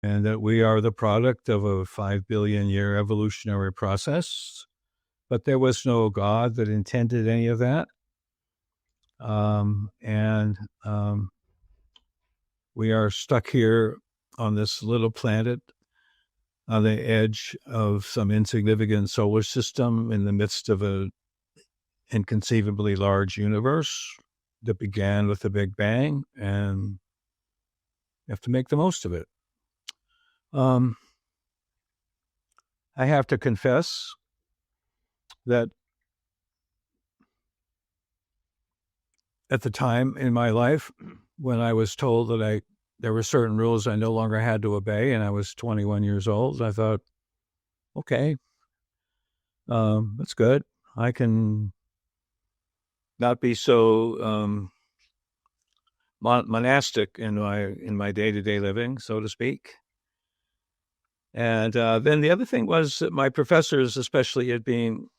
and that we are the product of a 5 billion year evolutionary process, but there was no God that intended any of that. And we are stuck here on this little planet on the edge of some insignificant solar system in the midst of an inconceivably large universe that began with the Big Bang, and you have to make the most of it. I have to confess that at the time in my life when I was told that there were certain rules I no longer had to obey, and I was 21 years old, I thought, okay, that's good. I can not be so monastic in my day-to-day living, so to speak. And then the other thing was that my professors, especially it being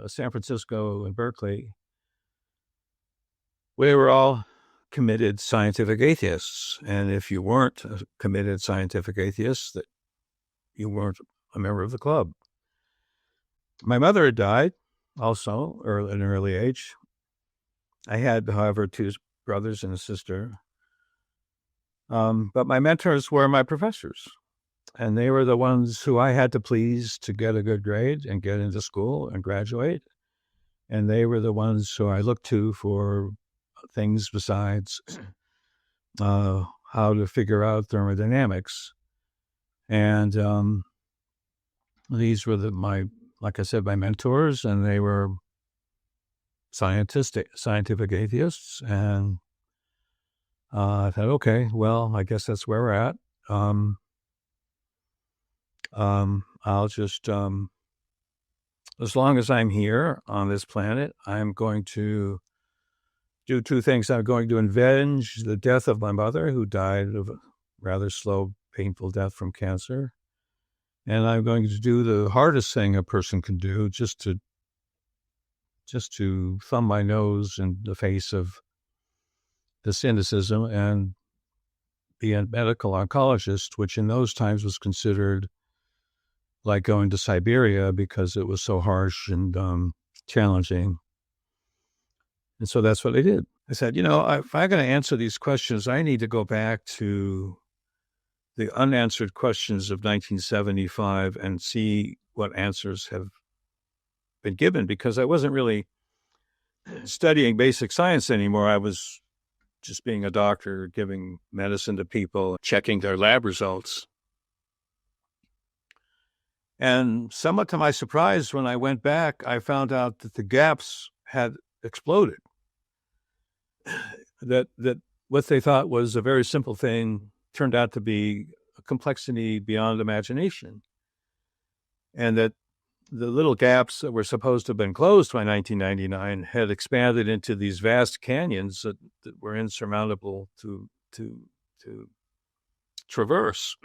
San Francisco and Berkeley, we were all committed scientific atheists. And if you weren't a committed scientific atheist, that you weren't a member of the club. My mother had died also at an early age. I had, however, two brothers and a sister. But my mentors were my professors. And they were the ones who I had to please to get a good grade and get into school and graduate. And they were the ones who I looked to for things besides how to figure out thermodynamics. And these were like I said, my mentors, and they were scientific atheists. And I thought, okay, well, I guess that's where we're at. I'll just, as long as I'm here on this planet, I'm going to do two things. I'm going to avenge the death of my mother, who died of a rather slow, painful death from cancer. And I'm going to do the hardest thing a person can do, just to thumb my nose in the face of the cynicism and be a medical oncologist, which in those times was considered like going to Siberia because it was so harsh and challenging. And so that's what I did. I said, if I'm going to answer these questions, I need to go back to the unanswered questions of 1975 and see what answers have been given, because I wasn't really studying basic science anymore. I was just being a doctor, giving medicine to people, checking their lab results. And somewhat to my surprise, when I went back, I found out that the gaps had exploded. That what they thought was a very simple thing turned out to be a complexity beyond imagination. And that the little gaps that were supposed to have been closed by 1999 had expanded into these vast canyons that were insurmountable to traverse.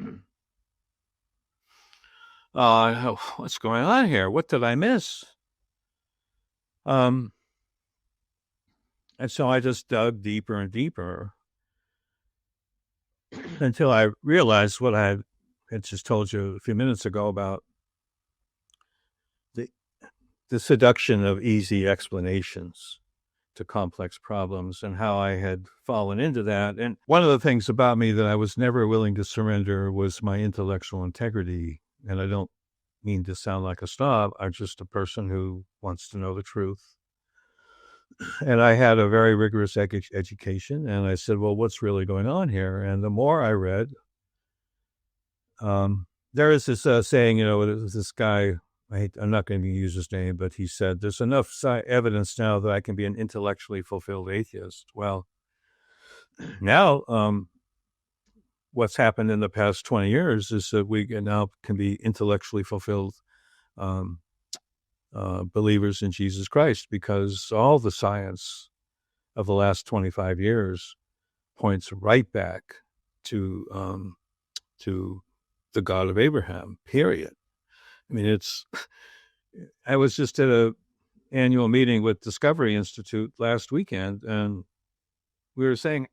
What's going on here? What did I miss? And so I just dug deeper and deeper until I realized what I had just told you a few minutes ago about the seduction of easy explanations to complex problems and how I had fallen into that. And one of the things about me that I was never willing to surrender was my intellectual integrity. And I don't mean to sound like a snob. I'm just a person who wants to know the truth. And I had a very rigorous education. And I said, well, what's really going on here? And the more I read, there is this saying, this guy, I'm not going to use his name, but he said, there's enough evidence now that I can be an intellectually fulfilled atheist. Well, now what's happened in the past 20 years is that we now can be intellectually fulfilled believers in Jesus Christ, because all the science of the last 25 years points right back to the God of Abraham, period. I mean, I was just at an annual meeting with Discovery Institute last weekend, and we were saying,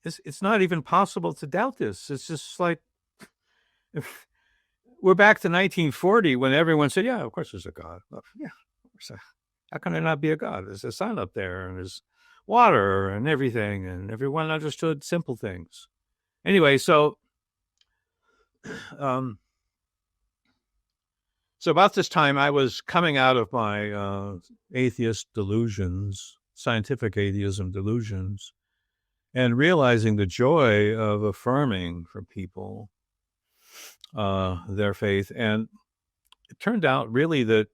it's not even possible to doubt this. It's just like, if we're back to 1940 when everyone said, yeah, of course there's a God. Well, yeah, of course. How can there not be a God? There's a sun up there and there's water and everything, and everyone understood simple things. Anyway, so about this time, I was coming out of my atheist delusions, scientific atheism delusions, and realizing the joy of affirming for people their faith. And it turned out really that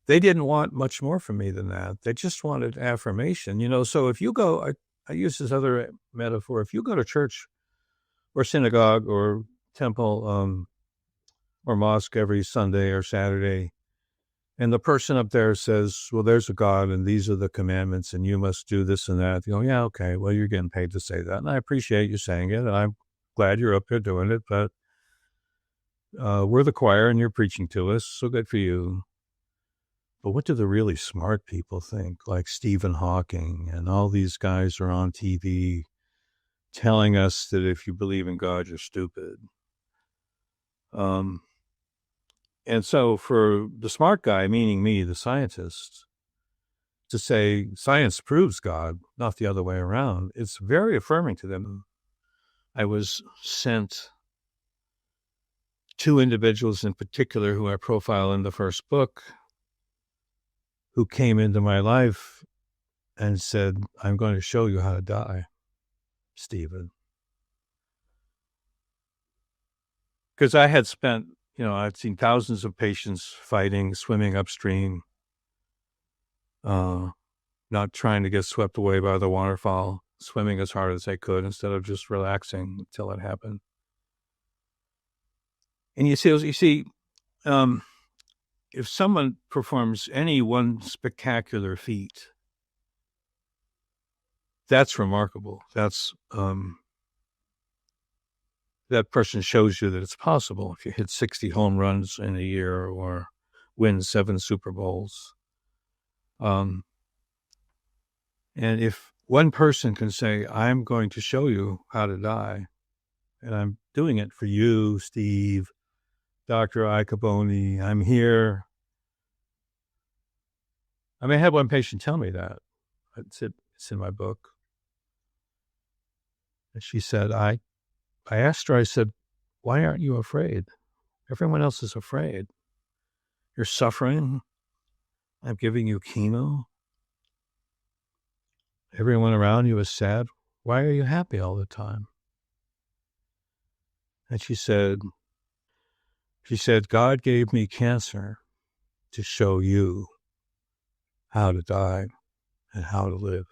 they didn't want much more from me than that. They just wanted affirmation. So if you go, I use this other metaphor, if you go to church or synagogue or temple or mosque every Sunday or Saturday, and the person up there says, well, there's a God and these are the commandments and you must do this and that. You go, yeah, okay, well, you're getting paid to say that. And I appreciate you saying it. And I'm glad you're up here doing it, but we're the choir and you're preaching to us. So good for you. But what do the really smart people think? Like Stephen Hawking and all these guys are on TV telling us that if you believe in God, you're stupid. And so for the smart guy, meaning me, the scientist, to say science proves God, not the other way around, it's very affirming to them. I was sent two individuals in particular who I profile in the first book, who came into my life and said, I'm going to show you how to die, Stephen. Because I had spent, I'd seen thousands of patients fighting, swimming upstream, not trying to get swept away by the waterfall, swimming as hard as they could instead of just relaxing until it happened. And you see, if someone performs any one spectacular feat, that's remarkable. That's that person shows you that it's possible. If you hit 60 home runs in a year or win 7 Super Bowls. And if one person can say, I'm going to show you how to die, and I'm doing it for you, Steve, Dr. Iacoboni, I'm here. I mean, I had one patient tell me that. It's in my book. And she said, I asked her, I said, why aren't you afraid? Everyone else is afraid. You're suffering. I'm giving you chemo. Everyone around you is sad. Why are you happy all the time? And she said, God gave me cancer to show you how to die and how to live.